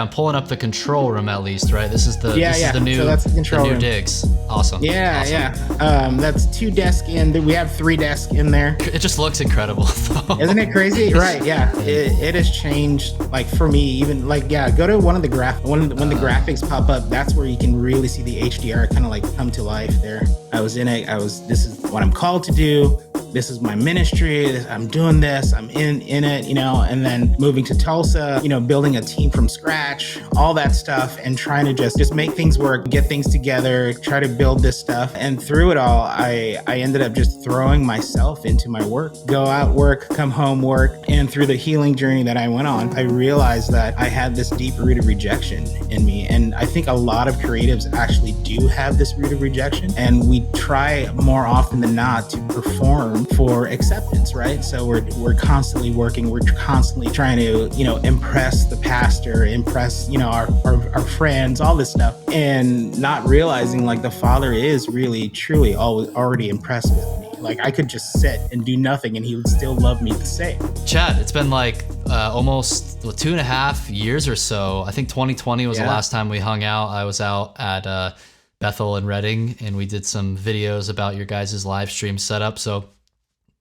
I'm pulling up the control room at least, right? This is the new So that's the control room. digs. Awesome. Yeah, awesome. yeah. That's 2 desks in. We have 3 desks in there. It just looks incredible, though. Isn't it crazy? Right? Yeah. It has changed. Like for me, even like go to one of the when the graphics pop up. That's where you can really see the HDR kind of like come to life. There, I was in it. This is what I'm called to do. This is my ministry. I'm doing this. I'm in it, and then moving to Tulsa, building a team from scratch, all that stuff, and trying to just make things work, get things together, try to build this stuff. And through it all, I ended up just throwing myself into my work, go out, work, come home, work. And through the healing journey that I went on, I realized that I had this deep rooted rejection in me. And I think a lot of creatives actually do have this root of rejection. And we try more often than not to perform for acceptance, right? So we're constantly working, we're constantly trying to, impress the pastor, impress, our friends, all this stuff, and not realizing like the Father is really, truly already impressed with me. Like I could just sit and do nothing and he would still love me the same. Chad, it's been like almost 2.5 years or so. I think 2020 was the last time we hung out. I was out at Bethel and Redding, and we did some videos about your guys' live stream setup. So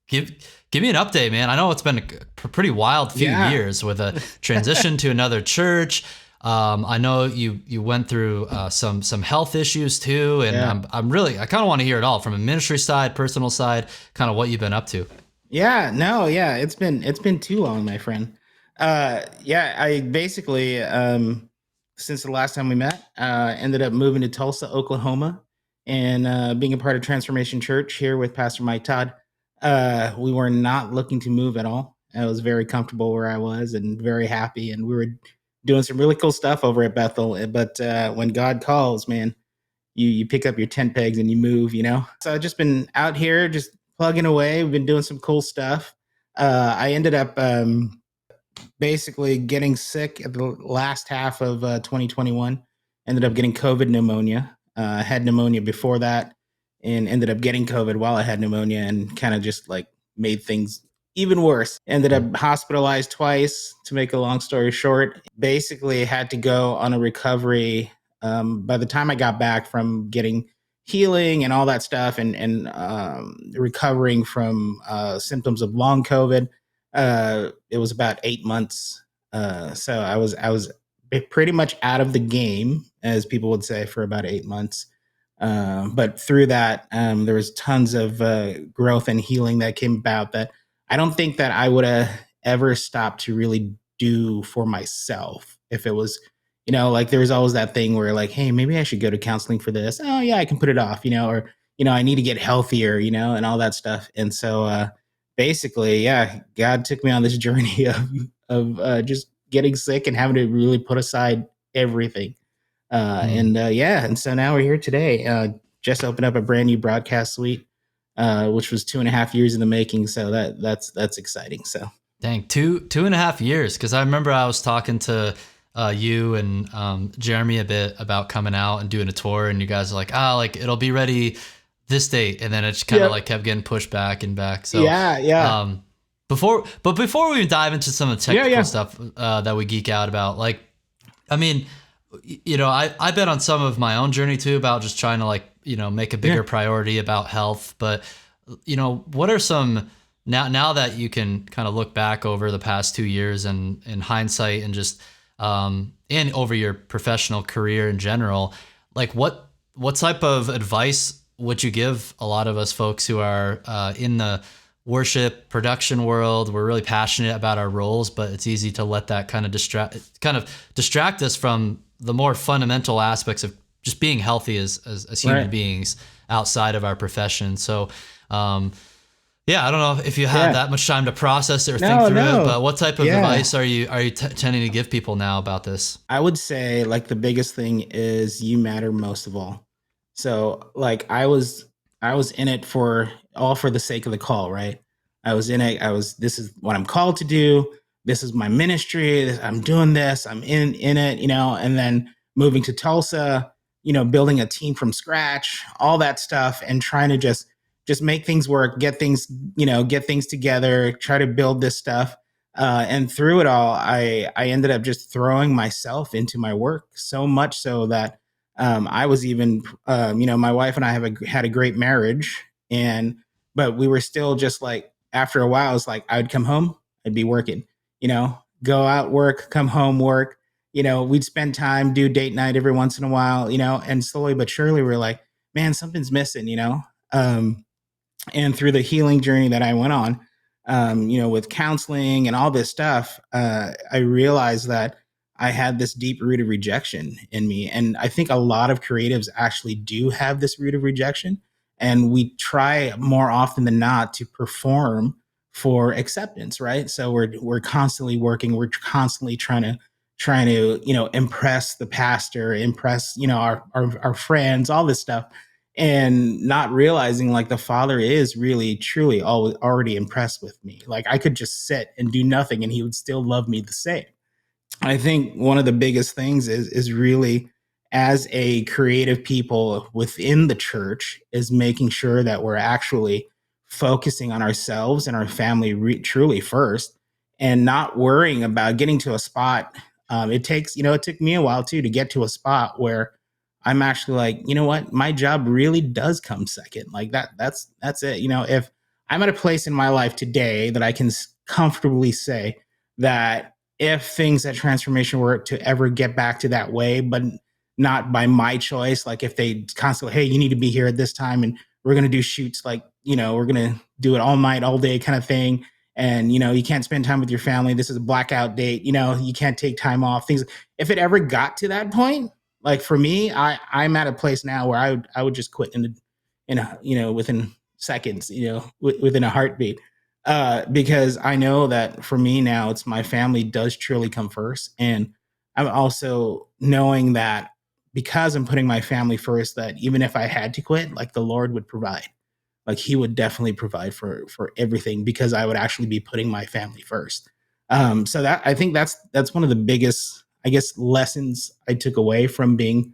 give me an update, man. I know it's been a pretty wild few years with a transition to another church. I know you went through some health issues too, and I kind of want to hear it all from a ministry side, personal side, kind of what you've been up to. It's been too long, my friend. I basically since the last time we met, ended up moving to Tulsa, Oklahoma, and being a part of Transformation Church here with Pastor Mike Todd. We were not looking to move at all. I was very comfortable where I was and very happy, and we were doing some really cool stuff over at Bethel. But when God calls, man, you pick up your tent pegs and you move, So I've just been out here just plugging away. We've been doing some cool stuff. I ended up basically getting sick at the last half of 2021. Ended up getting COVID pneumonia. Had pneumonia before that, and ended up getting COVID while I had pneumonia, and kind of just like made things even worse. Ended up hospitalized twice, to make a long story short. Basically had to go on a recovery. By the time I got back from getting healing and all that stuff, and recovering from symptoms of long COVID, it was about 8 months. So I was pretty much out of the game, as people would say, for about 8 months. But through that, there was tons of growth and healing that came about that I don't think that I would have ever stopped to really do for myself. If it was, like there was always that thing where like, hey, maybe I should go to counseling for this. Oh yeah, I can put it off, or, I need to get healthier, and all that stuff. And so basically, God took me on this journey of just getting sick and having to really put aside everything. And so now we're here today. Just opened up a brand new broadcast suite, which was 2.5 years in the making. So that's exciting. So dang, 2.5 years. Cause I remember I was talking to you and Jeremy a bit about coming out and doing a tour, and you guys are like, it'll be ready this date. And then it just kind of like kept getting pushed back and back. So before we even dive into some of the technical stuff that we geek out about, like, I mean, I've been on some of my own journey too about just trying to make a bigger priority about health. But, what are some, now that you can kind of look back over the past 2 years and in hindsight and just, and over your professional career in general, like what type of advice would you give a lot of us folks who are in the worship production world? We're really passionate about our roles, but it's easy to let that kind of distract us from the more fundamental aspects of just being healthy as human beings outside of our profession. So, I don't know if you have that much time to process it or think through it, but what type of advice are you tending to give people now about this? I would say like the biggest thing is you matter most of all. So like I was in it for the sake of the call, right? I was in it. This is what I'm called to do. This is my ministry. I'm doing this. I'm in it, and then moving to Tulsa, building a team from scratch, all that stuff, and trying to just make things work, get things together, try to build this stuff. And through it all, I ended up just throwing myself into my work so much so that I was even, my wife and I had a great marriage, and but we were still just like after a while, it's like I'd come home, I'd be working, go out work, come home work. We'd spend time, do date night every once in a while, and slowly but surely we're like, man, something's missing, Um, and through the healing journey that I went on, with counseling and all this stuff, I realized that I had this deep root of rejection in me. And I think a lot of creatives actually do have this root of rejection. And we try more often than not to perform for acceptance, right? So we're constantly working, we're constantly trying to impress the pastor, impress our friends, all this stuff, and not realizing like the father is really truly already impressed with me. Like I could just sit and do nothing and he would still love me the same. I think one of the biggest things is really, as a creative people within the church, is making sure that we're actually focusing on ourselves and our family truly first, and not worrying about getting to a spot. It took me a while too to get to a spot where I'm actually like, you know what, my job really does come second. Like that's it. If I'm at a place in my life today that I can comfortably say that if things at Transformation were to ever get back to that way, but not by my choice, like if they constantly, hey, you need to be here at this time and we're going to do shoots, like, we're going to do it all night, all day kind of thing. And, you can't spend time with your family. This is a blackout date. You can't take time off. Things. If it ever got to that point, like for me, I'm at a place now where I would just quit within seconds, within a heartbeat, because I know that for me now, it's my family does truly come first. And I'm also knowing that because I'm putting my family first, that even if I had to quit, like the Lord would provide. Like he would definitely provide for everything because I would actually be putting my family first. So that I think that's one of the biggest, I guess, lessons I took away from being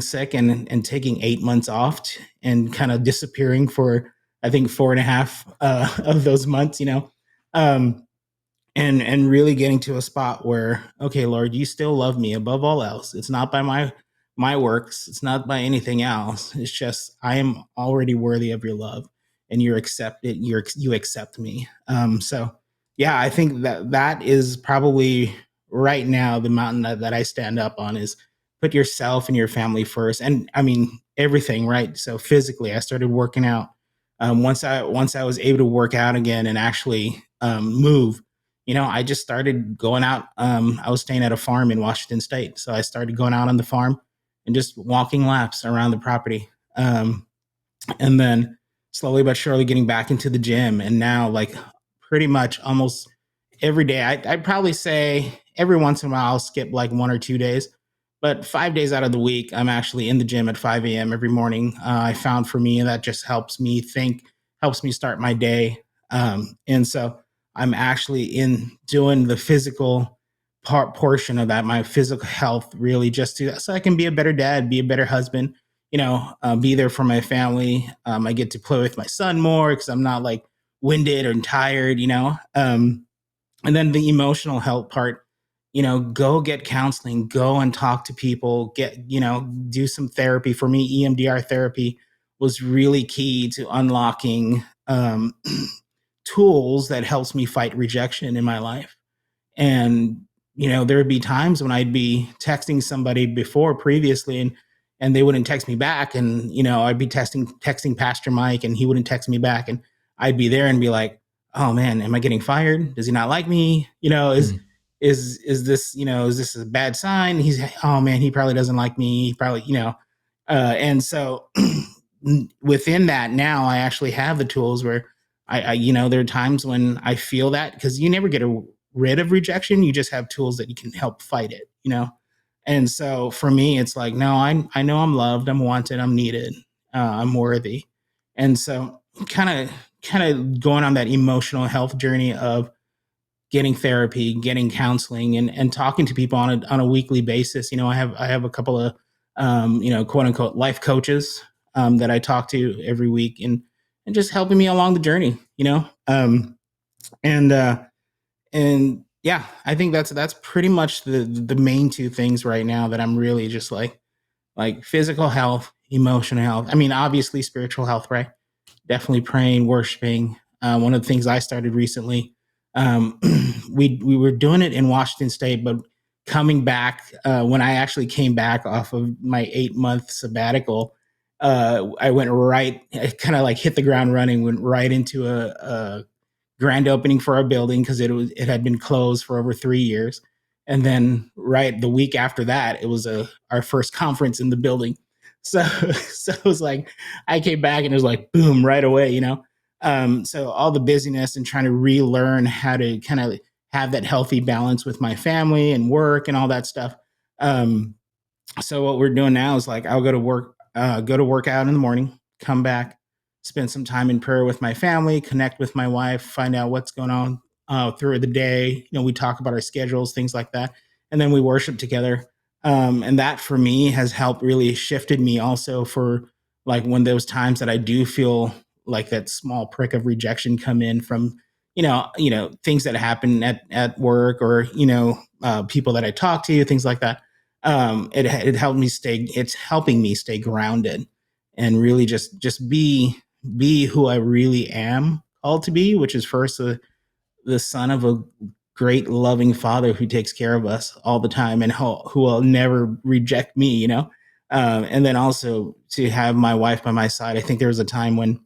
sick and taking 8 months off and kind of disappearing for I think four and a half of those months, um, and really getting to a spot where, okay, Lord, you still love me above all else. It's not by my works, it's not by anything else. It's just I am already worthy of your love, and you accept me. So yeah, I think that is probably right now the mountain that I stand up on is put yourself and your family first, and I mean everything, right? So physically, I started working out. Once I was able to work out again and actually move, I just started going out. I was staying at a farm in Washington State, so I started going out on the farm and just walking laps around the property. And then slowly but surely getting back into the gym. And now, like, pretty much almost every day, I'd probably say every once in a while, I'll skip like 1 or 2 days. But 5 days out of the week, I'm actually in the gym at 5 a.m. every morning. I found for me that just helps me think, helps me start my day. And so I'm actually in doing the physical portion of that, my physical health, really just to so I can be a better dad, be a better husband, be there for my family. I get to play with my son more because I'm not like winded or tired, and then the emotional health part, go get counseling, go and talk to people, do some therapy. For me, EMDR therapy was really key to unlocking tools that helps me fight rejection in my life. And there would be times when I'd be texting somebody before previously, and they wouldn't text me back, and I'd be texting Pastor Mike and he wouldn't text me back, and I'd be there and be like, oh man, am I getting fired? Does he not like me? Mm. Is this, is this a bad sign? He's, oh man, he probably doesn't like me. He probably, and so within that, now I actually have the tools where there are times when I feel that, because you never get rid of rejection. You just have tools that you can help fight it, And so for me, it's like, no, I know I'm loved, I'm wanted, I'm needed, I'm worthy. And so kind of going on that emotional health journey of getting therapy, getting counseling, and talking to people on a weekly basis. I have a couple of quote unquote life coaches that I talk to every week, and just helping me along the journey. And And yeah, I think that's pretty much the main two things right now that I'm really just like physical health, emotional health. I mean, obviously spiritual health, right? Definitely praying, worshiping. One of the things I started recently, um, we were doing it in Washington State, but coming back when I actually came back off of my 8 month sabbatical, I went right, I kind of like hit the ground running, went right into a grand opening for our building because it had been closed for over 3 years, and then right the week after that, it was our first conference in the building. So so it was like I came back and it was like boom right away, you know. So all the busyness and trying to relearn how to kind of have that healthy balance with my family and work and all that stuff. Um, so what we're doing now is like I'll go to work out in the morning, come back, spend some time in prayer with my family, connect with my wife, find out what's going on through the day. You know, we talk about our schedules, things like that, and then we worship together. And that for me has helped really shifted me also for like when those times that I do feel like that small prick of rejection come in from things that happen at work or people that I talk to, things like that. It helped me stay. It's helping me stay grounded and really just be who I really am called to be, which is first the son of a great loving father who takes care of us all the time and who will never reject me. And then also to have my wife by my side. I think there was a time when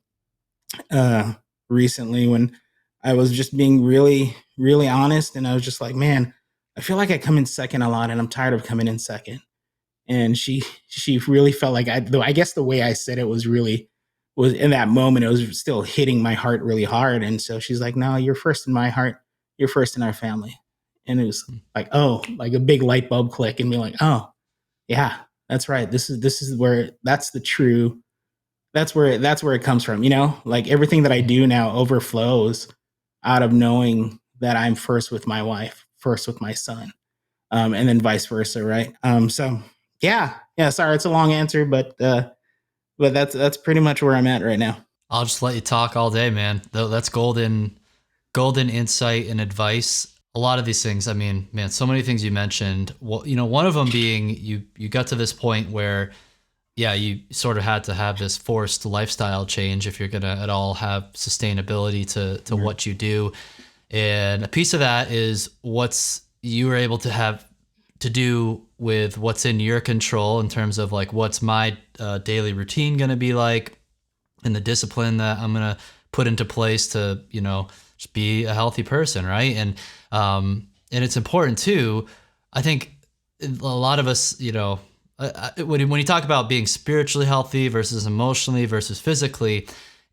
uh, recently when I was just being really, really honest, and I was just like, man, I feel like I come in second a lot, and I'm tired of coming in second. And she really felt like though I guess the way I said it was in that moment, it was still hitting my heart really hard. And so she's like, no, you're first in my heart, you're first in our family. And it was like, oh, like a big light bulb click, and be like, oh yeah, that's right. This is where that's where it comes from, like everything that I do now overflows out of knowing that I'm first with my wife, first with my son, and then vice versa, right? So yeah, sorry, it's a long answer, but that's pretty much where I'm at right now. I'll just let you talk all day, man. That's golden insight and advice. A lot of these things, I mean, man, so many things you mentioned. Well, one of them being you got to this point where, yeah, you sort of had to have this forced lifestyle change if you're gonna at all have sustainability to what you do. And a piece of that is what's you were able to have to do with what's in your control in terms of like what's my daily routine going to be like and the discipline that I'm going to put into place to, just be a healthy person. Right. And it's important too. I think a lot of us, when you talk about being spiritually healthy versus emotionally versus physically,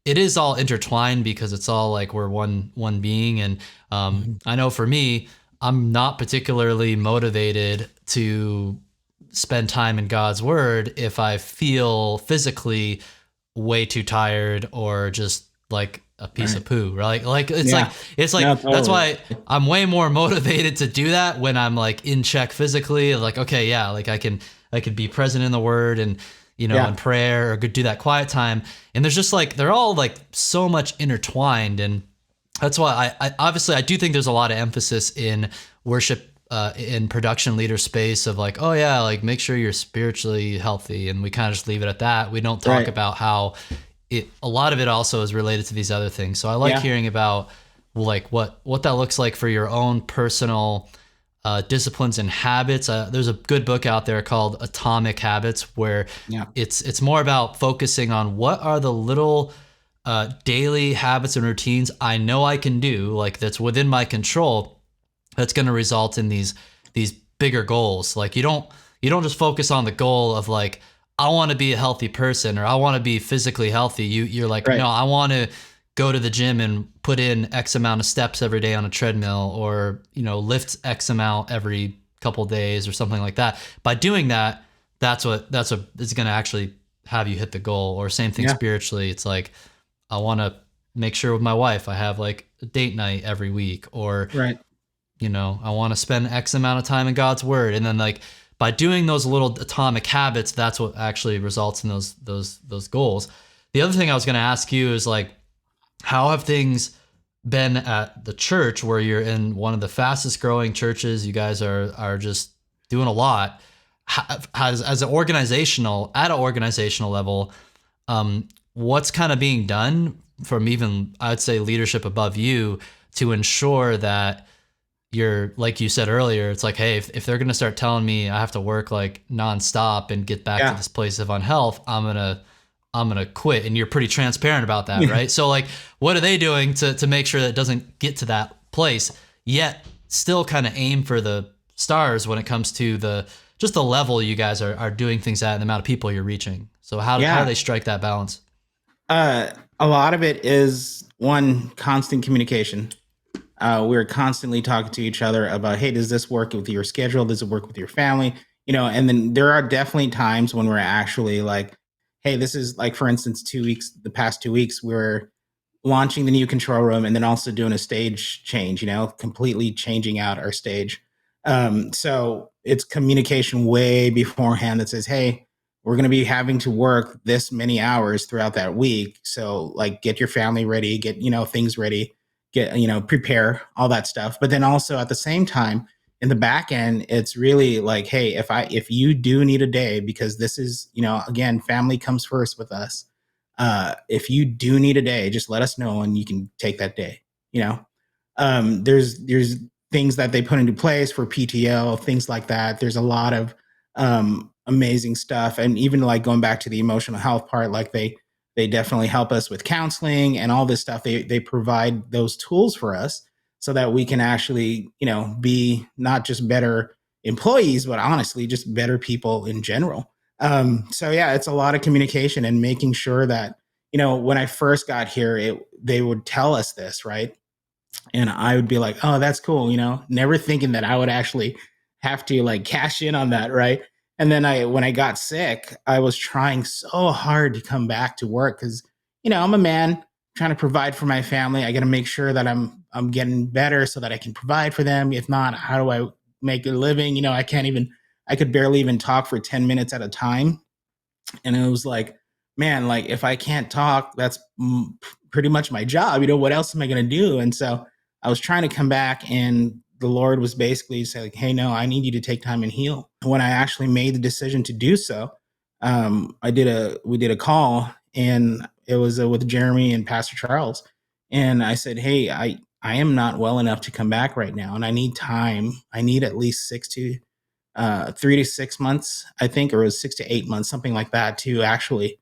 it is all intertwined because it's all like we're one being. And I know for me, I'm not particularly motivated to spend time in God's word if I feel physically way too tired or just like a piece of poo, right? Like it's Yeah. like No, that's totally. why I'm way more motivated to do that when I'm like in check physically. Like, okay, yeah, like I could be present in the word and Yeah. in prayer or could do that quiet time. And there's just like they're all like so much intertwined. And that's why I obviously I do think there's a lot of emphasis in worship in production leader space of like, oh yeah, like make sure you're spiritually healthy, and we kind of just leave it at that. We don't talk Right. about how a lot of it also is related to these other things. So I like Yeah. hearing about like what that looks like for your own personal disciplines and habits. There's a good book out there called Atomic Habits where Yeah. it's more about focusing on what are the little daily habits and routines I know I can do, like that's within my control, that's going to result in these bigger goals. Like you don't just focus on the goal of like I want to be a healthy person or I want to be physically healthy. You're like, Right. no, I want to go to the gym and put in X amount of steps every day on a treadmill, or lift X amount every couple days or something like that. By doing that, that's what is going to actually have you hit the goal. Or same thing Yeah. spiritually. It's like I want to make sure with my wife I have like a date night every week, or Right. I want to spend X amount of time in God's word. And then like by doing those little atomic habits, that's what actually results in those goals. The other thing I was going to ask you is like, how have things been at the church where you're in one of the fastest growing churches. You guys are just doing a lot. Has as an organizational at an organizational level, what's kind of being done from even I'd say leadership above you to ensure that you're like you said earlier, it's like, hey, if they're gonna start telling me I have to work like nonstop and get back to Yeah. this place of unhealth, I'm gonna quit. And you're pretty transparent about that, right? So like, what are they doing to make sure that it doesn't get to that place, yet still kind of aim for the stars when it comes to the just the level you guys are doing things at and the amount of people you're reaching. So how do Yeah. they strike that balance? A lot of it is one, constant communication. We're constantly talking to each other about, hey, does this work with your schedule? Does it work with your family? And then there are definitely times when we're actually like, hey, this is like, for instance, the past 2 weeks, we're launching the new control room and then also doing a stage change, completely changing out our stage. So it's communication way beforehand that says, hey, we're going to be having to work this many hours throughout that week. So like get your family ready, get, things ready, get, prepare all that stuff. But then also at the same time, in the back end, it's really like, hey, if you do need a day, because this is, again, family comes first with us. If you do need a day, just let us know and you can take that day. You know, there's things that they put into place for PTO, things like that. There's a lot of amazing stuff, and even like going back to the emotional health part, like they definitely help us with counseling and all this stuff. They provide those tools for us so that we can actually be not just better employees, but honestly just better people in general. So yeah, it's a lot of communication and making sure that when I first got here, they would tell us this, right? And I would be like, oh, that's cool, never thinking that I would actually have to like cash in on that, right? And then when I got sick, I was trying so hard to come back to work because, I'm a man trying to provide for my family. I got to make sure that I'm getting better so that I can provide for them. If not, how do I make a living? I could barely even talk for 10 minutes at a time. And it was like, man, like if I can't talk, that's pretty much my job. What else am I going to do? And so I was trying to come back, and the Lord was basically saying, hey, no, I need you to take time and heal. When I actually made the decision to do so, we did a call, and it was with Jeremy and Pastor Charles. And I said, hey, I am not well enough to come back right now, and I need time. I need at least 3 to 6 months, I think, or it was 6 to 8 months, something like that, to actually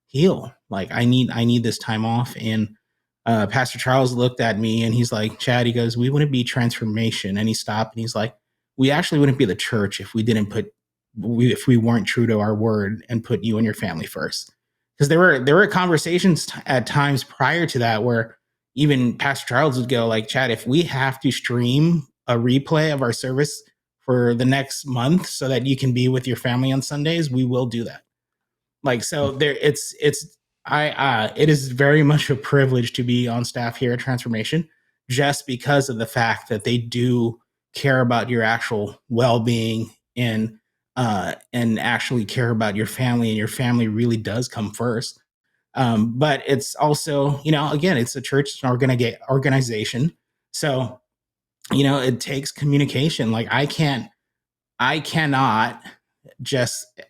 heal. Like I need this time off. And Pastor Charles looked at me and he's like, Chad, he goes, we wouldn't be transformation. And he stopped and he's like, we actually wouldn't be the church if if we weren't true to our word and put you and your family first. Because there were conversations at times prior to that where even Pastor Charles would go like, Chad, if we have to stream a replay of our service for the next month so that you can be with your family on Sundays, we will do that. Like, so there it is very much a privilege to be on staff here at Transformation, just because of the fact that they do care about your actual well-being, and actually care about your family, and your family really does come first. But it's also, again, it's a church, it's an organization. So, it takes communication. Like I cannot just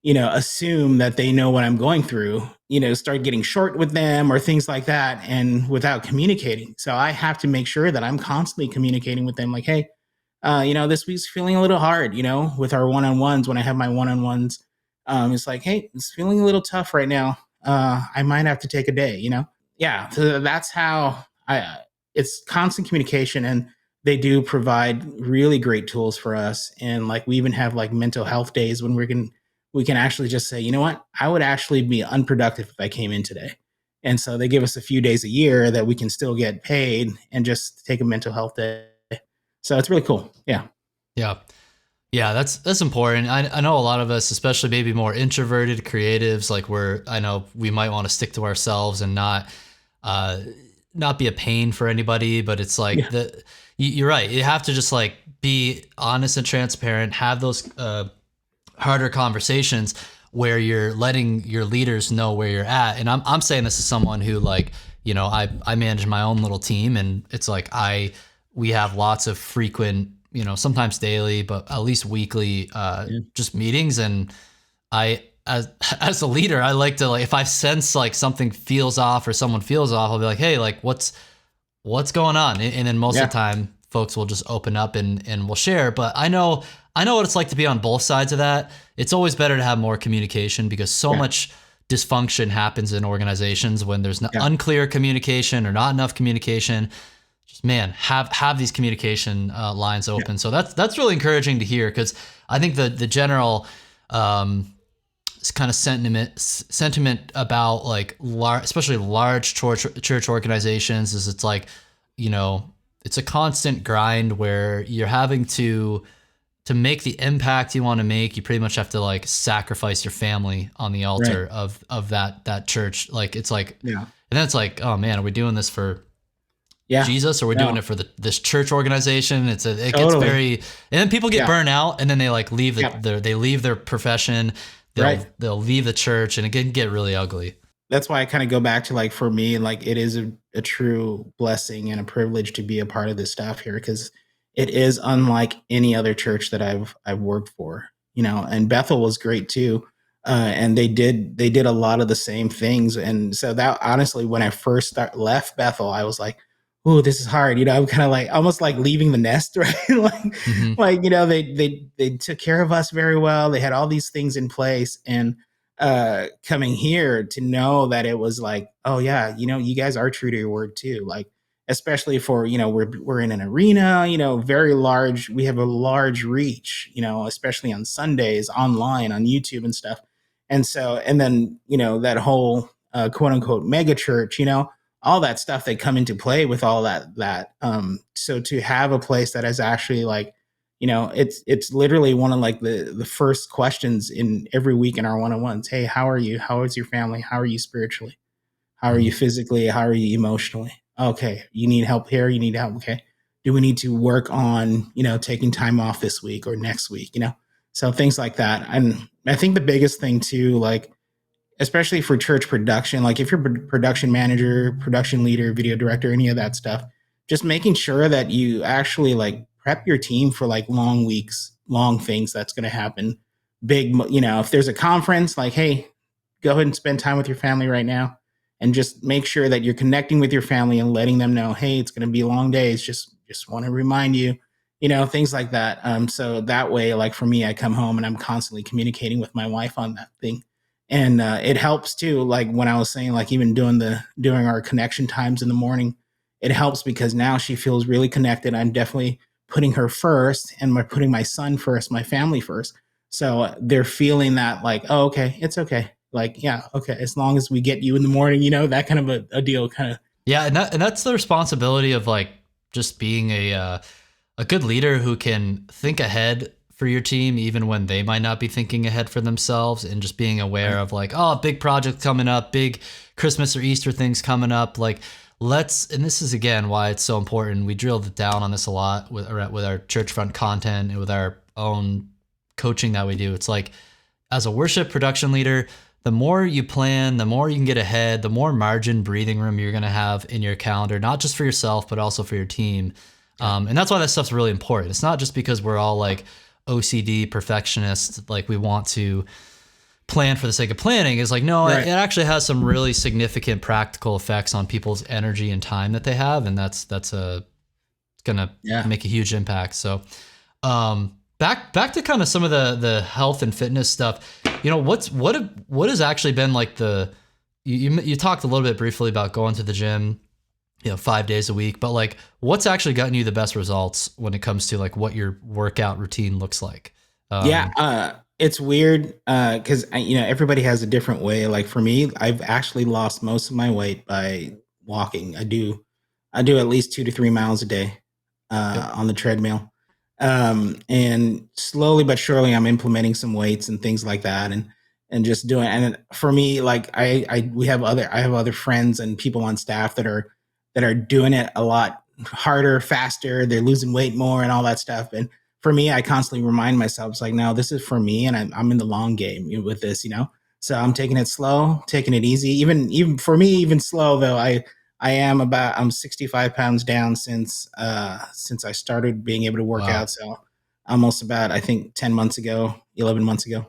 assume that they know what I'm going through, start getting short with them or things like that, and without communicating. So I have to make sure that I'm constantly communicating with them, like, hey, this week's feeling a little hard, with our one-on-ones. When I have my one-on-ones, it's like, hey, it's feeling a little tough right now. I might have to take a day, Yeah, so that's how it's constant communication. And they do provide really great tools for us. And like, we even have like mental health days when we can actually just say, you know what, I would actually be unproductive if I came in today. And so they give us a few days a year that we can still get paid and just take a mental health day. So it's really cool. Yeah. Yeah. Yeah, that's important. I know a lot of us, especially maybe more introverted creatives, like I know we might want to stick to ourselves and not be a pain for anybody, but it's like Yeah. you're right. You have to just like be honest and transparent, have those harder conversations where you're letting your leaders know where you're at. And I'm saying this as someone who, like, I manage my own little team, and it's like we have lots of frequent, sometimes daily, but at least weekly, Yeah. just meetings. And I, as a leader, I like to, like, if I sense like something feels off or someone feels off, I'll be like, hey, like what's going on? And then most of Yeah. the time folks will just open up and we'll share. But I know what it's like to be on both sides of that. It's always better to have more communication, because so Yeah. much dysfunction happens in organizations when there's Yeah. unclear communication or not enough communication. Just, man, have these communication lines open. So that's really encouraging to hear, because I think the general kind of sentiment about like especially large church organizations is, it's like, it's a constant grind where you're having to make the impact you want to make. You pretty much have to like sacrifice your family on the altar Right. of that church. Like, it's like, Yeah. and then it's like, oh man, are we doing this for Yeah. Jesus, or we're doing No, it for this church organization? It gets totally. very, and then people get Yeah. burnt out, and then they like leave Yeah. they leave their profession. Right. They'll leave the church, and it can get really ugly. That's why I kind of go back to, like, for me, like, it is a true blessing and a privilege to be a part of this staff here, because it is unlike any other church that I've worked for, and Bethel was great too. And they did a lot of the same things. And so that, honestly, when I first left Bethel, I was like, oh, this is hard. I'm kind of like almost like leaving the nest, right? Hmm. They took care of us very well. They had all these things in place. And coming here to know that it was like, oh yeah, you guys are true to your word too. Like, especially for, we're in an arena, very large. We have a large reach, especially on Sundays online on YouTube and stuff. And so, and then, that whole quote unquote mega church, all that stuff that come into play with all so to have a place that is actually like, it's literally one of like the first questions in every week in our one-on-ones. Hey, how are you? How is your family? How are you spiritually? How are you Hmm. physically? How are you emotionally? Okay, you need help here, you need help. Okay, do we need to work on, taking time off this week or next week? So things like that. And I think the biggest thing too, like, especially for church production, like if you're production manager, production leader, video director, any of that stuff, just making sure that you actually like prep your team for like long weeks, long things that's going to happen. Big, if there's a conference, like, hey, go ahead and spend time with your family right now, and just make sure that you're connecting with your family and letting them know, hey, it's going to be long days. Just want to remind you, things like that. So that way, like for me, I come home and I'm constantly communicating with my wife on that thing. And it helps too, like when I was saying, like even doing our connection times in the morning, it helps because now she feels really connected. I'm definitely putting her first, and putting my son first, my family first. So they're feeling that, like, oh, okay, it's okay, like, yeah, okay, as long as we get you in the morning, that kind of a deal, kind of. Yeah, and that's the responsibility of like just being a good leader who can think ahead for your team, even when they might not be thinking ahead for themselves, and just being aware Right. of like, oh, big project coming up, big Christmas or Easter things coming up. Like, and this is again why it's so important. We drilled down on this a lot with our Churchfront content and with our own coaching that we do. It's like, as a worship production leader, the more you plan, the more you can get ahead, the more margin, breathing room you're going to have in your calendar, not just for yourself, but also for your team. Yeah. And that's why that stuff's really important. It's not just because we're all like OCD perfectionists, like we want to plan for the sake of planning. It's like, no, Right. it actually has some really significant practical effects on people's energy and time that they have. And that's going to Yeah. make a huge impact. So, back to kind of some of the health and fitness stuff. What has actually been like you talked a little bit briefly about going to the gym, 5 days a week, but like what's actually gotten you the best results when it comes to like what your workout routine looks like? Yeah, it's weird because everybody has a different way. Like for me, I've actually lost most of my weight by walking. I do at least 2 to 3 miles a day Yep. on the treadmill, and slowly but surely, I'm implementing some weights and things like that, and just doing. And for me, like I have other friends and people on staff that are doing it a lot harder, faster. They're losing weight more and all that stuff, and for me, I constantly remind myself, it's like, no, this is for me, and I'm in the long game with this. So I'm taking it slow, taking it easy. Even for me, even slow though, I'm 65 pounds down since I started being able to work Wow. out. So almost about, I think, 10 months ago, 11 months ago.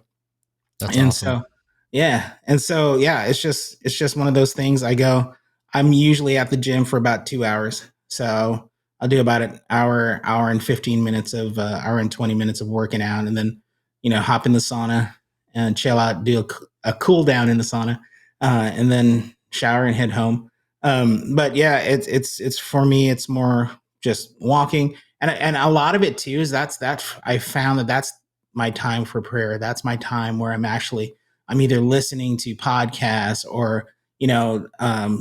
That's And awesome. so, yeah. And so, yeah, it's just one of those things. I'm usually at the gym for about 2 hours. So I'll do about an hour and 15 minutes hour and 20 minutes of working out, and then, hop in the sauna and chill out, do a cool down in the sauna, and then shower and head home. But yeah, it's for me, it's more just walking. And a lot of it too is that I found that's my time for prayer. That's my time where I'm either listening to podcasts or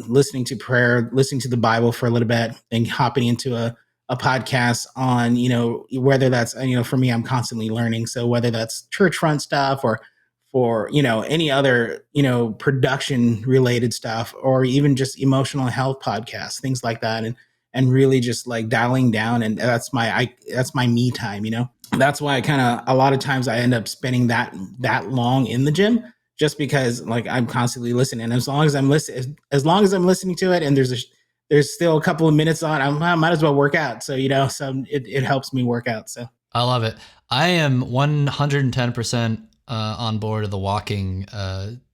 listening to prayer, listening to the Bible for a little bit, and hopping into a podcast on, whether that's, for me, I'm constantly learning. So whether that's Churchfront stuff or for, any other, production related stuff, or even just emotional health podcasts, things like that. And really just like dialing down. And that's my me time, That's why a lot of times I end up spending that long in the gym, just because like I'm constantly listening. And as long as I'm listening to it, and there's still a couple of minutes on, I might as well work out. So, it helps me work out. So I love it. I am 110% on board of the walking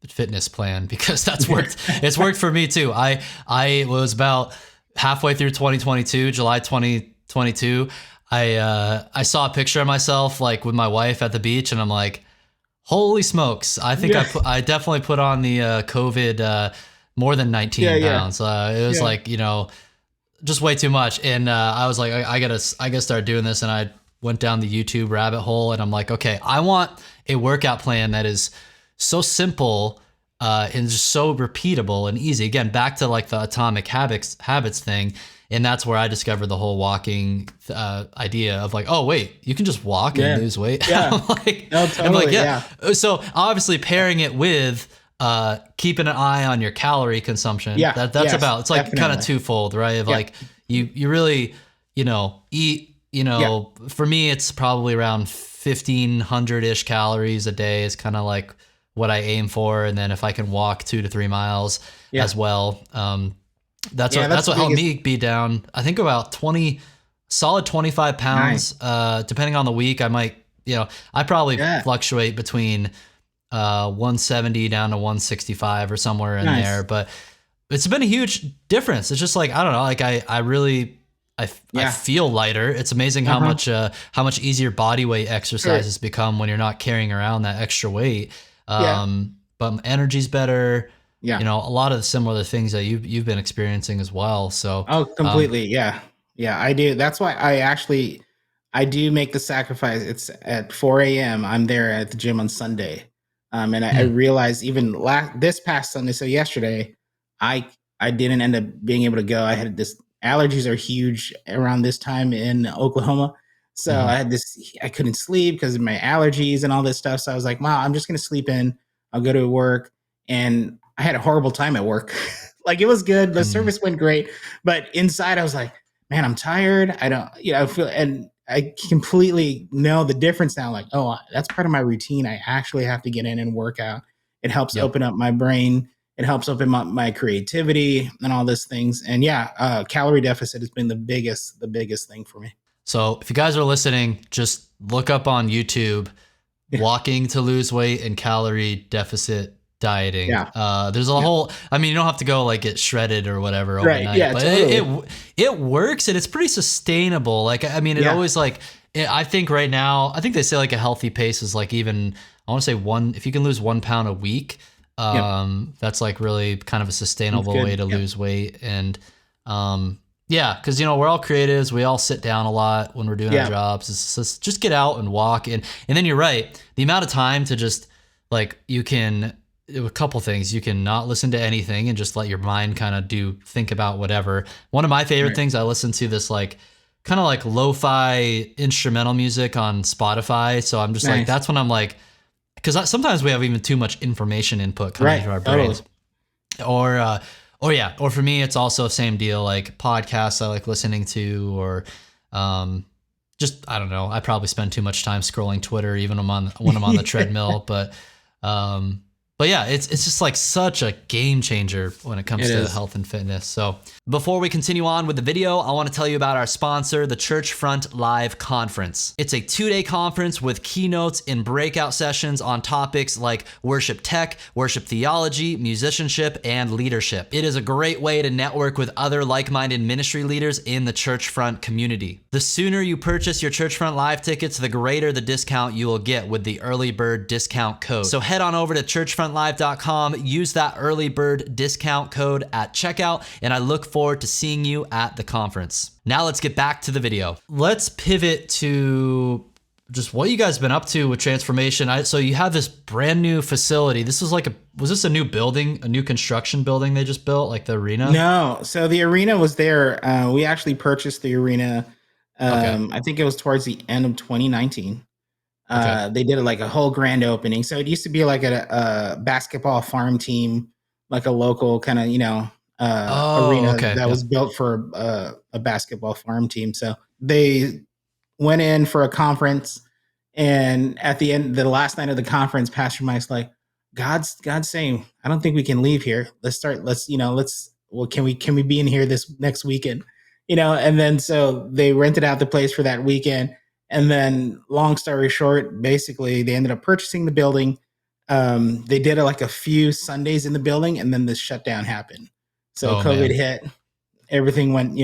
fitness plan, because that's worked. It's worked for me too. I was about halfway through 2022, July 2022. I saw a picture of myself like with my wife at the beach, and I'm like, holy smokes! I think yeah, I definitely put on the COVID more than 19 yeah, pounds. It was yeah, like, just way too much. And I was like, I gotta start doing this. And I went down the YouTube rabbit hole, and I'm like, okay, I want a workout plan that is so simple and just so repeatable and easy. Again, back to like the atomic habits thing. And that's where I discovered the whole walking idea of like, oh wait, you can just walk and yeah, lose weight. yeah. No, I'm like, totally, yeah. yeah, So obviously pairing it with keeping an eye on your calorie consumption. yeah, That's yes, about, it's like kind of definitely, twofold, right? Of yeah, like you really, eat, yeah, for me it's probably around 1,500-ish calories a day is kind of like what I aim for. And then if I can walk 2 to 3 miles yeah, as well, that's yeah. what That's that's the what helped biggest. me be down. I think about 25 Nice. pounds. Depending on the week, I might, I probably Yeah, fluctuate between 170 down to 165 or somewhere in there. nice. But it's been a huge difference. It's just like, I don't know, like I really, I Yeah. feel lighter. It's amazing Uh-huh. how much easier body weight Sure. exercises become when you're not carrying around that extra weight. Yeah. But energy's better. Yeah. A lot of the similar things that you've been experiencing as well. So, Oh, completely. Yeah. Yeah, I do. That's why I do make the sacrifice. It's at 4 a.m. I'm there at the gym on Sunday. And I hmm, realized even this past Sunday, so yesterday, I I didn't end up being able to go. I had this allergies are huge around this time in Oklahoma. So hmm, I couldn't sleep because of my allergies and all this stuff. So I was like, wow, I'm just gonna sleep in. I'll go to work. And I had a horrible time at work. Like it was good. The hmm, service went great. But inside I was like, man, I'm tired. I don't, I feel, and I completely know the difference now. Like, oh, that's part of my routine. I actually have to get in and work out. It helps yep. open up my brain. It helps open up my creativity and all these things. And yeah, calorie deficit has been the biggest thing for me. So if you guys are listening, just look up on YouTube walking to lose weight and calorie deficit dieting. Yeah. There's a Yeah. whole, I mean, you don't have to go like get shredded or whatever Right. overnight, Yeah. but Totally. it works, and it's pretty sustainable. Like, I mean, it Yeah. always like, I think right now, I think they say like a healthy pace is like even, I want to say if you can lose 1 pound a week, Yep. that's like really kind of a That's sustainable way good. to Yep. lose weight. And, yeah, because we're all creatives. We all sit down a lot when we're doing our Yeah. jobs. It's just get out and walk, and then you're right. The amount of time to just like you can a couple things. You can not listen to anything and just let your mind kind of think about whatever. One of my favorite Right. things, I listen to this like kind of like lo-fi instrumental music on Spotify. So I'm just like, Nice. that's when I'm like, because sometimes we have even too much information input coming Right. into our Totally. brains. Or yeah, or for me it's also same deal, like podcasts I like listening to, or um just I don't know, I probably spend too much time scrolling Twitter even when I'm on the treadmill. But um But yeah, it's just like such a game changer when it comes It to is. health and fitness. So before we continue on with the video, I want to tell you about our sponsor, the Churchfront Live Conference. It's a 2-day conference with keynotes and breakout sessions on topics like worship tech, worship theology, musicianship, and leadership. It is a great way to network with other like-minded ministry leaders in the Churchfront community. The sooner you purchase your Churchfront Live tickets, the greater the discount you will get with the early bird discount code. So head on over to churchfrontlive.com, use that early bird discount code at checkout, and I look forward to seeing you at the conference. Now let's get back to the video. Let's pivot to just what you guys been up to with transformation. So you have this brand new facility. This was this a new building, a new construction building they just built, like the arena? No, so the arena was there. We actually purchased the arena. Okay. I think it was towards the end of 2019. Okay. They did like a whole grand opening. So it used to be like a basketball farm team, like a local kind of, Oh, arena okay. that Yep. was built for a basketball farm team. So they went in for a conference, and at the end, the last night of the conference, Pastor Mike's like, God's saying, I don't think we can leave here. Well, can we be in here this next weekend? And then so they rented out the place for that weekend. And then, long story short, basically, they ended up purchasing the building. They did like a few Sundays in the building, and then this shutdown happened. So Oh COVID man. hit, everything went,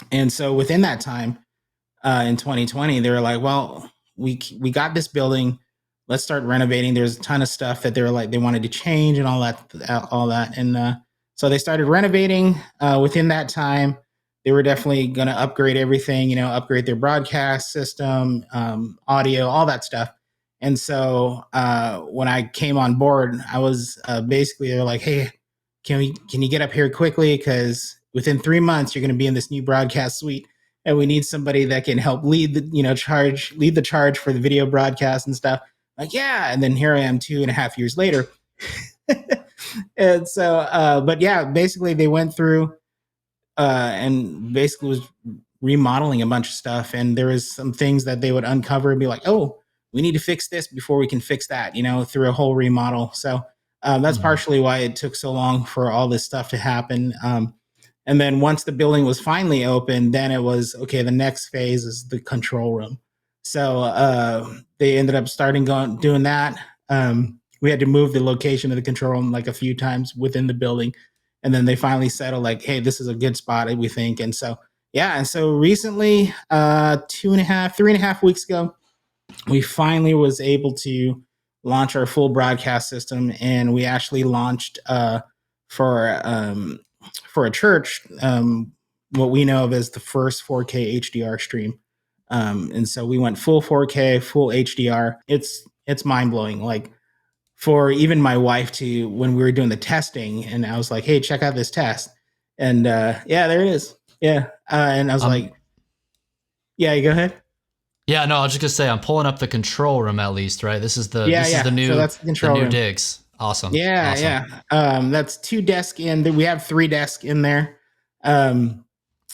and so within that time, in 2020, they were like, well, we got this building. Let's start renovating. There's a ton of stuff that they were like they wanted to change and all that. And so they started renovating. Within that time, they were definitely going to upgrade everything. Upgrade their broadcast system, audio, all that stuff. And so when I came on board, I was basically they're like, hey, can you get up here quickly? Because within 3 months, you're going to be in this new broadcast suite, and we need somebody that can help lead the charge for the video broadcast and stuff. Like, yeah. And then here I am 2.5 years later. And so, but yeah, basically they went through and basically was remodeling a bunch of stuff. And there was some things that they would uncover and be like, oh, we need to fix this before we can fix that, through a whole remodel. So that's Mhm. partially why it took so long for all this stuff to happen. And then once the building was finally open, then it was okay. The next phase is the control room. So they ended up doing that. We had to move the location of the control room like a few times within the building, and then they finally settled like, hey, this is a good spot, we think. And so yeah, and so recently, 3.5 weeks ago, we finally was able to launch our full broadcast system, and we actually launched for a church, what we know of as the first 4K HDR stream. And so we went full 4K, full HDR. It's mind blowing. Like, for even my wife to, when we were doing the testing, and I was like, hey, check out this test. And yeah, there it is. Yeah. And I was I'm like, yeah, you go ahead. Yeah, no, I was just gonna say I'm pulling up the control room at least, right? Yeah, This is yeah. So that's the the control new room. digs. Awesome. Yeah, Awesome. yeah. That's 2 desks in. We have 3 desks in there. Um,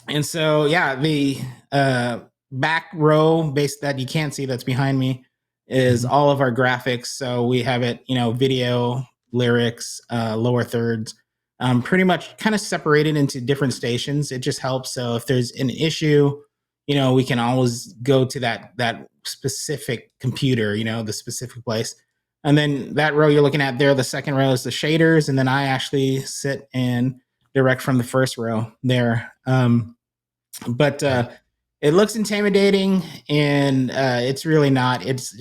and so yeah, the back row base that you can't see that's behind me is Mhm. all of our graphics. So we have it, video, lyrics, lower thirds, pretty much kind of separated into different stations. It just helps. So if there's an issue, we can always go to that specific computer, the specific place. And then that row you're looking at there, the second row is the shaders, and then I actually sit and direct from the first row there. But Okay. it looks intimidating, and it's really not. It's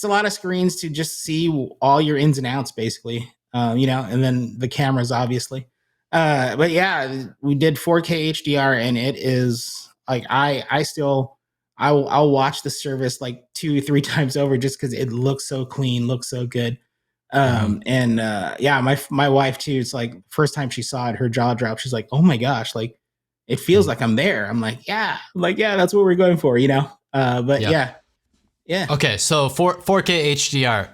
a lot of screens to just see all your ins and outs, basically. And then the cameras, obviously. But yeah, we did 4K HDR, and it is like I'll watch the service like 2 3 times over just because it looks so clean, looks so good. Mhm. And yeah, my wife too. It's like first time she saw it, her jaw dropped. She's like, "Oh my gosh!" Like, it feels Mhm. like I'm there. I'm like, yeah, that's what we're going for. But Yep. yeah, yeah. Okay, so 4K HDR.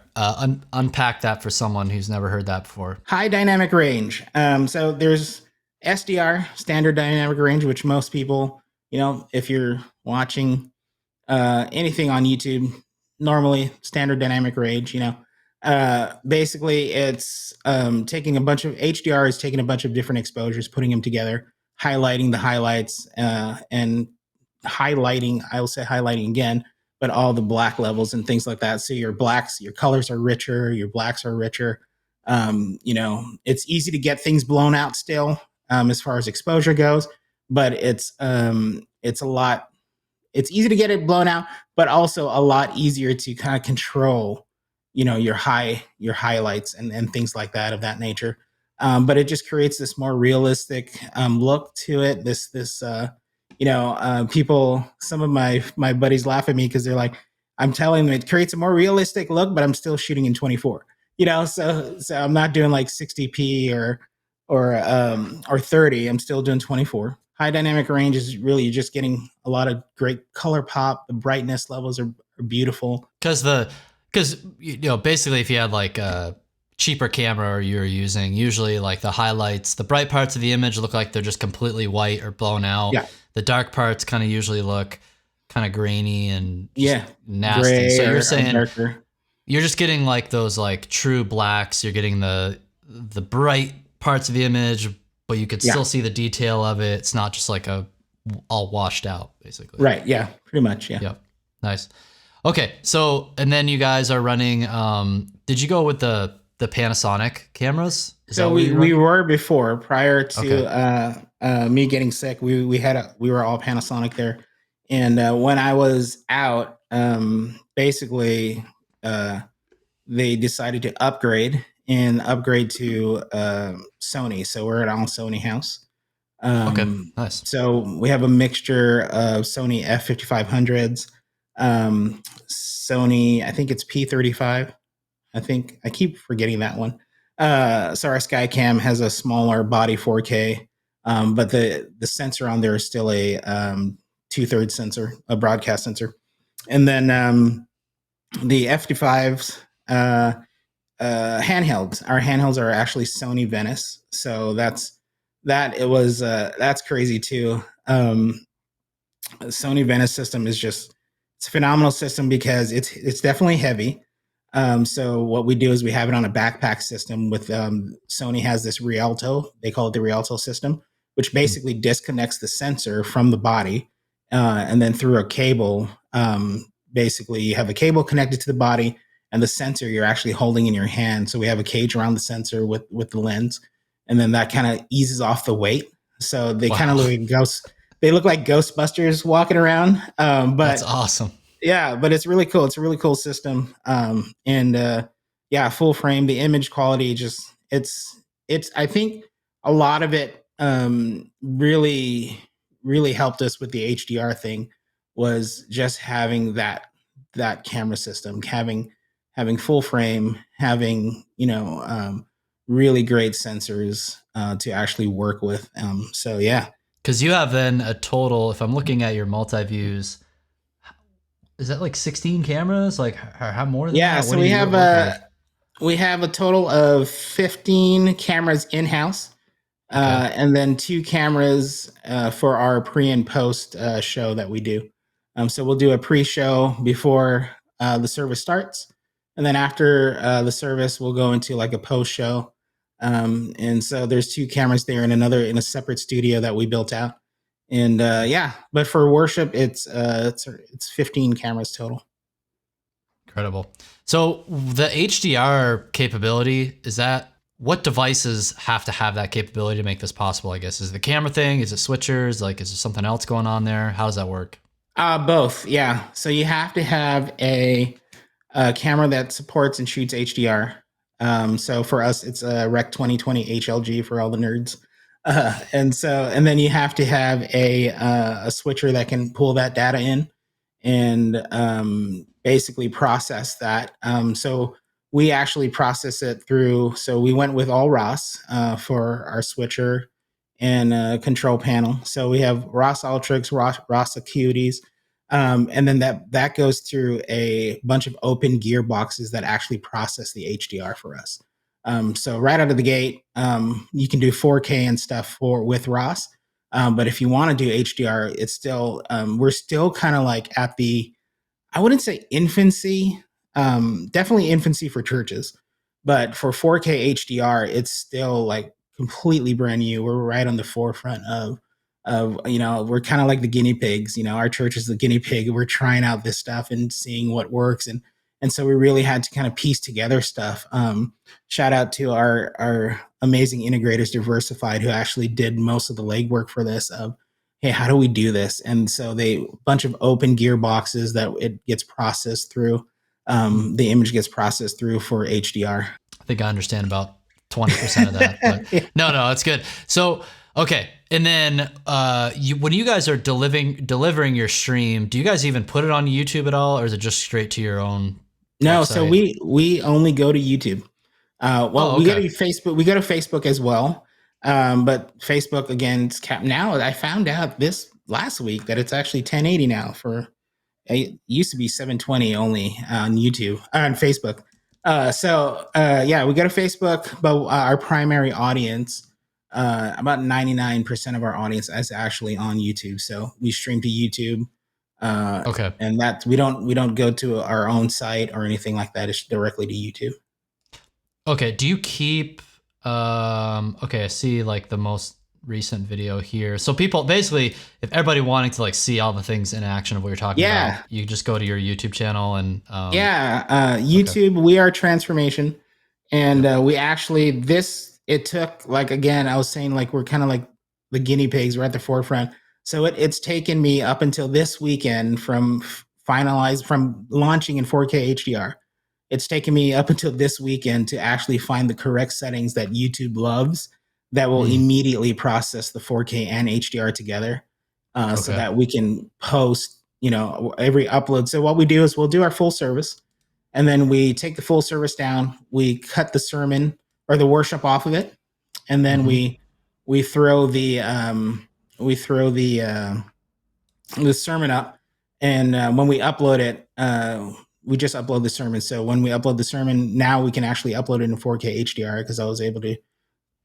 Unpack that for someone who's never heard that before. High dynamic range. So there's SDR, standard dynamic range, which most people, if you're watching anything on YouTube, normally standard dynamic range. Basically, it's taking a bunch of HDR is taking a bunch of different exposures, putting them together, highlighting the highlights, and highlighting. I will say highlighting again, but all the black levels and things like that. So your blacks, your colors are richer, your blacks are richer. It's easy to get things blown out still, as far as exposure goes, but it's a lot. It's easy to get it blown out, but also a lot easier to kind of control, your highlights and things like that of that nature. But it just creates this more realistic look to it. People, some of my buddies laugh at me because they're like, I'm telling them it creates a more realistic look, but I'm still shooting in 24. So I'm not doing like 60p or 30. I'm still doing 24. High dynamic range is really just getting a lot of great color pop. The brightness levels are beautiful. Because basically if you had like a cheaper camera you're using, usually like the highlights, the bright parts of the image look like they're just completely white or blown out. Yeah. The dark parts kind of usually look kind of grainy and nasty. Gray so you're or saying darker. you're just getting like those like true blacks. You're getting the bright parts of the image, but you could still see the detail of it. It's not just like a all washed out, basically. Right. Yeah. Pretty much. Yeah. Yep. Nice. Okay. So, and then you guys are running. Did you go with the Panasonic cameras? So we were before, prior to me getting sick. We were all Panasonic there, and when I was out, basically, they decided to upgrade to Sony. So we're at all Sony house. Okay, nice. So we have a mixture of Sony F5500s, Sony, I think it's P35. I think I keep forgetting that one. So our Skycam has a smaller body 4K, but the sensor on there is still a 2/3 sensor, a broadcast sensor, and then the F55s handhelds. Our handhelds are actually Sony Venice, so that's crazy too. Sony Venice system is it's a phenomenal system because it's definitely heavy. So what we do is we have it on a backpack system with Sony has this Rialto. They call it the Rialto system, which basically disconnects the sensor from the body, and then through a cable. Basically, you have a cable connected to the body, and the sensor you're actually holding in your hand. So we have a cage around the sensor with the lens, and then that kind of eases off the weight. So they kind of look like ghosts. They look like Ghostbusters walking around. But that's awesome. Yeah, but it's really cool. It's a really cool system. Full frame. The image quality it's. I think a lot of it really helped us with the HDR thing was just having that camera system, having full frame, having really great sensors to actually work with. So yeah, because you have then a total. If I'm looking at your multi views, is that like 16 cameras? Like how more than that? Yeah, so we have a total of 15 cameras in house, and then 2 cameras for our pre and post show that we do. So we'll do a pre-show before the service starts, and then after the service, we'll go into like a post-show. And so there's 2 cameras there in a separate studio that we built out. And but for worship, it's 15 cameras total. Incredible. So the HDR capability, is that what devices have to have that capability to make this possible? I guess is it the camera thing? Is it switchers? Like, is there something else going on there? How does that work? Both, yeah. So you have to have a camera that supports and shoots HDR. So for us, it's a Rec 2020 HLG for all the nerds. And then you have to have a switcher that can pull that data in and basically process that. So we actually process it through. So we went with all ROS for our switcher and control panel. So we have ROS Ultrix, ROS Acuities, and then that goes through a bunch of open gearboxes that actually process the HDR for us. So right out of the gate, you can do 4K and stuff with ROS. But if you want to do HDR, it's still we're still kind of like at the, I wouldn't say infancy Definitely infancy for churches, but for 4K HDR, it's still like completely brand new. We're right on the forefront of we're kind of like the guinea pigs. Our church is the guinea pig. We're trying out this stuff and seeing what works, and so we really had to kind of piece together stuff. Shout out to our amazing integrators, Diversified, who actually did most of the legwork for this. Of hey, how do we do this? And so they bunch of open gearboxes that it gets processed through. The image gets processed through for HDR. I think I understand about 20% of that, but Yeah. no, it's good. So, okay. And then when you guys are delivering your stream, do you guys even put it on YouTube at all, or is it just straight to your own No, so website? we only go to YouTube. Well, Oh, we go to okay. Facebook. We go to Facebook as well, but Facebook again, it's capped now. I found out this last week that it's actually 1080 now. For it used to be 720 only on YouTube on Facebook. Yeah, we go to Facebook, but our primary audience, about 99% of our audience is actually on YouTube. So we stream to YouTube, Okay. and that we don't go to our own site or anything like that. It's directly to YouTube. Okay. Do you keep okay, I see like the most recent video here. So people basically, if everybody wanting to like see all the things in action of what you're talking about, Yeah, you just go to your YouTube channel and yeah. okay. YouTube, we are transformation, and Yep. we actually this it took like again I was saying like we're kind of like the guinea pigs. We're at the forefront, so it's taken me up until this weekend from finalized from launching in 4K HDR. It's taken me up until this weekend to actually find the correct settings that YouTube loves that will Mm, immediately process the 4K and HDR together, so okay. that we can post every upload. So what we do is we'll do our full service, and then we take the full service down, we cut the sermon or the worship off of it, and then Mm-hmm. we throw the sermon up, and when we upload it, we just upload the sermon. So when we upload the sermon, now we can actually upload it in 4K HDR because I was able to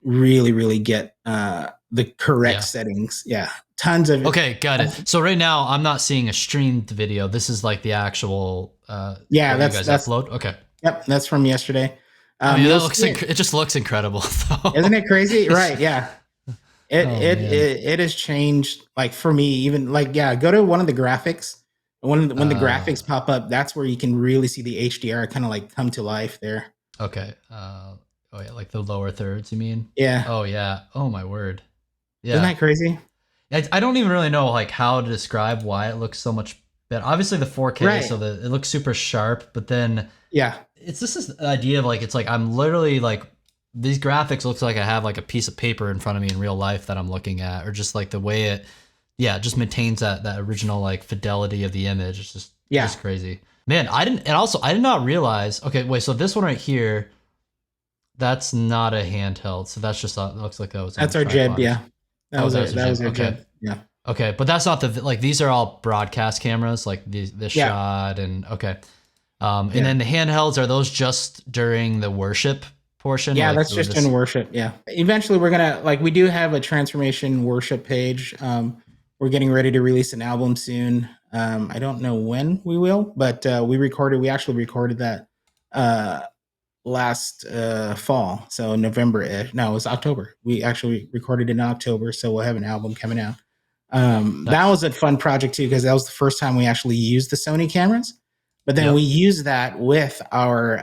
really get the correct Yeah. settings. Yeah, tons of it. Okay, got it. So right now I'm not seeing a streamed video. This is like the actual Yeah, what you that's guys that's upload. Okay. yep, that's from yesterday. I mean, that You'll looks see it. it just looks incredible though. Isn't it crazy? It's, Right? Yeah. It oh it man. it, it has changed. Like for me, even like yeah, go to one of the graphics. When the Uh graphics pop up, that's where you can really see the HDR kind of like come to life there. okay. Oh yeah, like the lower thirds, you mean? Yeah, Oh yeah. Oh my word. isn't Yeah. that crazy? I don't even really know like how to describe why it looks so much better. Obviously the 4K, Right. so that it looks super sharp, but then Yeah. it's just this idea of like it's like I'm literally like these graphics looks like I have like a piece of paper in front of me in real life that I'm looking at, or just like the way it, yeah, it just maintains that original like fidelity of the image. It's Yeah. just crazy, man. I didn't, and also I did not realize. Okay, wait, so this one right here, that's not a handheld, so that's just it looks like that was on a That's our jib. tripod. Yeah. That Oh, was that our was a that was jib. our Okay, jib. Yeah. okay, but that's not the like these are all broadcast cameras, like this Yeah. shot and okay. And Yeah. then the handhelds, are those just during the worship portion? Yeah, Like that's just in this? worship. Yeah. Eventually we're gonna like we do have a transformation worship page. We're getting ready to release an album soon. I don't know when we will, but we actually recorded that uh last fall. So November. No, it was October. We actually recorded it in October, so we'll have an album coming out. That Nice. was a fun project too, because that was the first time we actually used the Sony cameras. But then we Yep. used that with our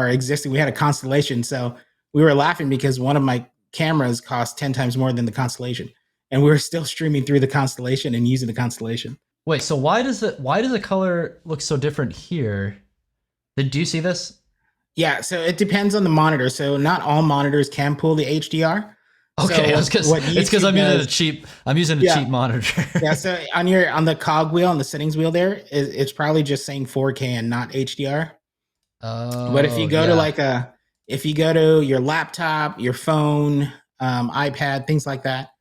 existing. We had a Constellation, so we were laughing because one of my cameras cost 10 times more than the Constellation, and we were still streaming through the Constellation and using the Constellation. Wait, so why does the color look so different here? Do you see this? Yeah, so it depends on the monitor. So not all monitors can pull the HDR. So Okay, I was what it's because YouTube does, I'm using a yeah, cheap monitor. yeah. So on the cog wheel on the settings wheel there, it's probably just saying 4K and not HDR. But if you Oh go to yeah. like if you go to your laptop, your phone, iPad, things like that,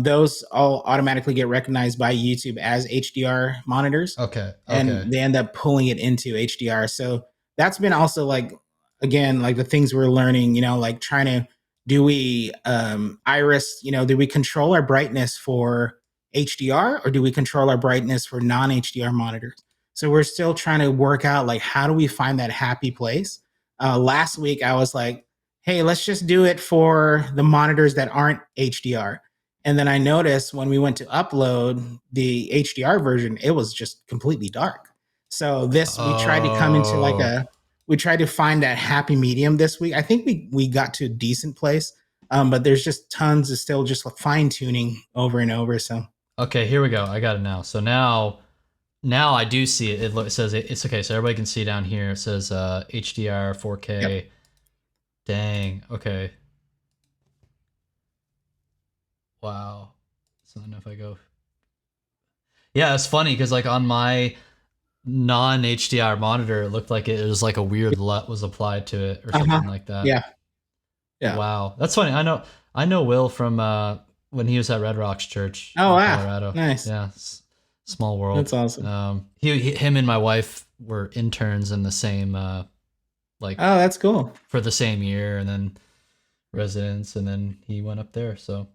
those all automatically get recognized by YouTube as HDR monitors, Okay. Okay. and they end up pulling it into HDR. So that's been also like again like the things we're learning. Like trying to do we iris? Do we control our brightness for HDR or do we control our brightness for non HDR monitors? So we're still trying to work out like how do we find that happy place. Last week I was like, hey, let's just do it for the monitors that aren't HDR. And then I noticed when we went to upload the HDR version, it was just completely dark. So this we tried to come into like Oh, we tried to find that happy medium this week. I think we got to a decent place, but there's just tons of still just like fine tuning over and over. So okay. Here we go. I got it now. So now I do see it. It says it's okay. So everybody can see down here. It says HDR yep. 4K. Dang. Okay. Wow. So then if I go, yeah, it's funny because like on my non HDR monitor, it looked like it was like a weird LUT was applied to it or Uh huh. something like that. Yeah. Yeah. Wow, that's funny. I know Will from when he was at Red Rocks Church Oh in wow. Colorado. Nice. Yeah, small world. That's awesome. Him and my wife were interns in the same like Oh, that's cool. for the same year, and then residents, and then he went up there. So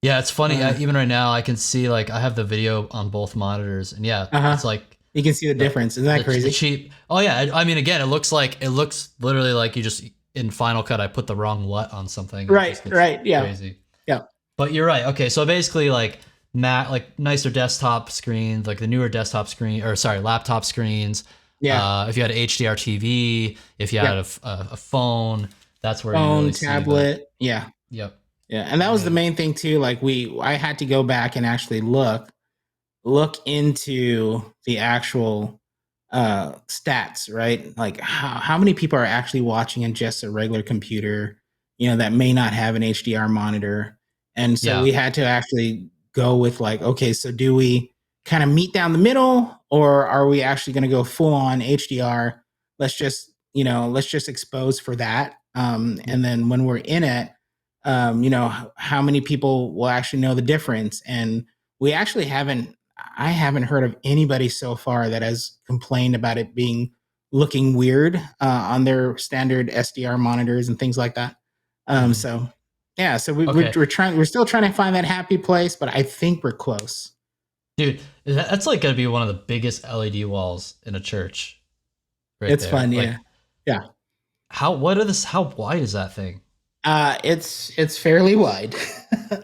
yeah, it's funny. Uh Even right now, I can see like I have the video on both monitors, and yeah, huh. it's like You can see the the difference. Isn't that the crazy? cheap. Oh yeah, I mean again, it looks literally like you just in Final Cut I put the wrong LUT on something and it Right. just gets Right. Yeah. crazy. Yeah. But you're right. Okay, so basically like like nicer desktop screens, like the newer desktop screen or sorry, laptop screens. Yeah. If you had an HDR TV, if you had Yep. a phone, that's where you Phone, really see the tablet. Yeah. yep. Yeah. And that was the Right. main thing too. Like I had to go back and actually look into the actual stats, right? Like how many people are actually watching in just a regular computer, that may not have an HDR monitor. And so Yeah. we had to actually go with like, okay, so do we kind of meet down the middle, or are we actually going to go full on HDR? Let's just expose for that. And then when we're in it, how many people will actually know the difference? And we actually I haven't heard of anybody so far that has complained about it being looking weird on their standard SDR monitors and things like that. Mhm. So yeah, so Okay. we're still trying to find that happy place, but I think we're close. Dude, that's like gonna be one of the biggest LED walls in a church right It's there. fun, Like yeah, yeah. how wide is that thing? It's fairly wide.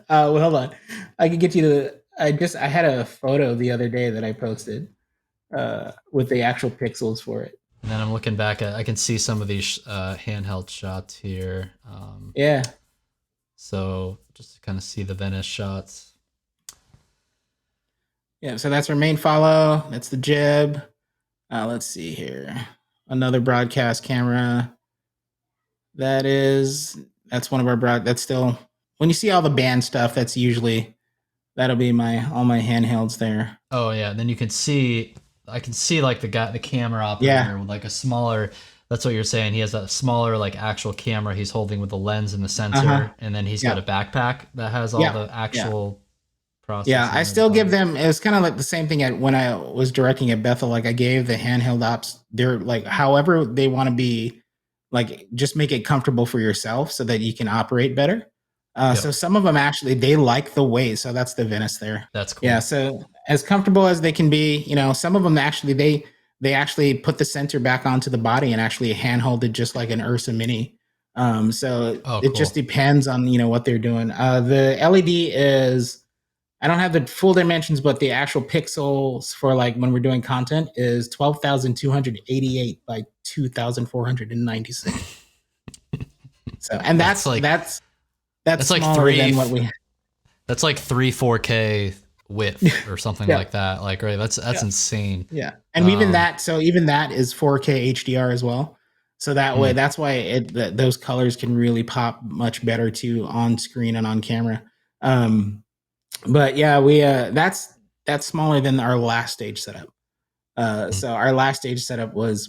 Well, hold on, I can get you the. I had a photo the other day that I posted with the actual pixels for it. And then I'm looking back at I can see some of these handheld shots here. Yeah, So just to kind of see the Venice shots. yeah. So that's our main follow. That's the jib. Let's see here. Another broadcast camera. That's one of our That's still when you see all the band stuff. That'll be my all my handhelds there. Oh yeah, and then I can see like the camera Yeah. operator with like a smaller. That's what you're saying. He has a smaller like actual camera he's holding with the lens and the Uh huh. sensor, and then he's got Yeah. a backpack that has all Yeah. the Yeah. actual Yeah. I processing still give inside. them. It was kind of like the same thing when I was directing at Bethel. Like I gave the handheld ops. They're like however they want to be. Like just make it comfortable for yourself so that you can operate better. So Yep, some of them actually they like the weight. So that's the Venice there. that's Yeah. cool. So as comfortable as they can be, some of them actually they actually put the sensor back onto the body and actually handhold it just like an Ursa Mini. So Oh, it just cool. depends on what they're doing. The LED is I don't have the full dimensions, but the actual pixels for like when we're doing content is 12,288 by 2,496. So, and That's that's like that's that's that's like smaller than what we. that's like three 4K width or something Yeah, like that. Like right, that's yeah, insane. yeah, and Um, even that is 4K HDR as well. So that way, mm, that's why those colors can really pop much better too on screen and on camera. Um, but yeah, we that's smaller than our last stage setup. mm, So our last stage setup was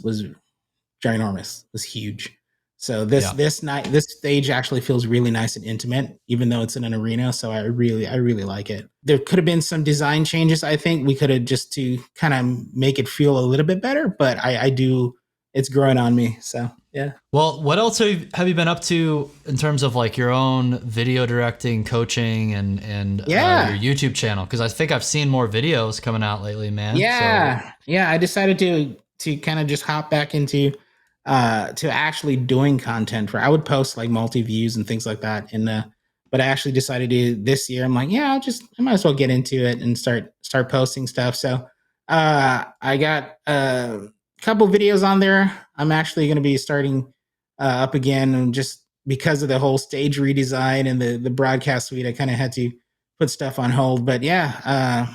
ginormous, was huge. So this yeah. this night this stage actually feels really nice and intimate, even though it's in an arena. So I really like it. There could have been some design changes. I think we could have just to kind of make it feel a little bit better, but I do. It's growing on me. So Yeah. Well, what else have you been up to in terms of like your own video directing, coaching, and your Yeah. YouTube channel? Because I think I've seen more videos coming out lately, man. So, Yeah. I decided to kind of just hop back into to actually doing content for I would post like multi views and things like that. And but I actually decided to this year. I'm like, yeah, I might as well get into it and start posting stuff. So I got a couple videos on there. I'm actually going to be starting up again, and just because of the whole stage redesign and the broadcast suite, I kind of had to put stuff on hold. But yeah,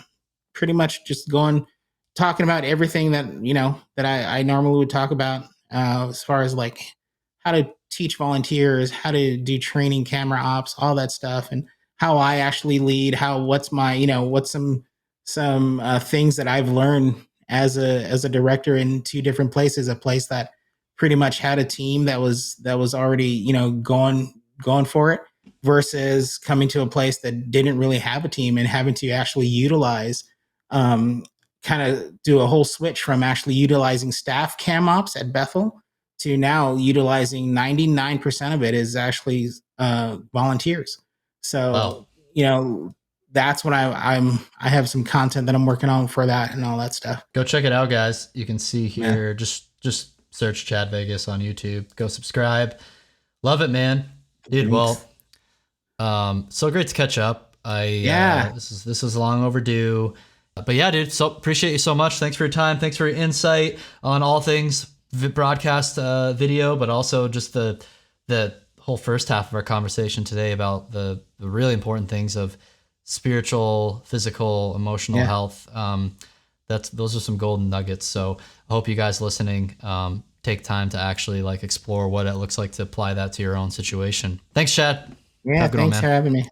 pretty much just going talking about everything that that I normally would talk about, as far as like how to teach volunteers, how to do training, camera ops, all that stuff, and how I actually lead. How what's my what's some things that I've learned as a director in two different places. A place that pretty much had a team that was already going for it, versus coming to a place that didn't really have a team and having to actually utilize um, kind of do a whole switch from actually utilizing staff cam ops at Bethel to now utilizing 99% of it is actually volunteers. wow. So, that's when I have some content that I'm working on for that and all that stuff. Go check it out, guys. You can see Yeah. here. Just search Chad Vegas on YouTube. Go subscribe. Love it, man, dude. Thanks. Well, so great to catch up. Yeah. This is long overdue. But yeah, dude. So appreciate you so much. Thanks for your time. Thanks for your insight on all things broadcast video, but also just the whole first half of our conversation today about the really important things of spiritual, physical, emotional Yeah. health. Those are some golden nuggets. So I hope you guys listening take time to actually like explore what it looks like to apply that to your own situation. Thanks, Chad. Yeah. Have a good one, Thanks for man. having me.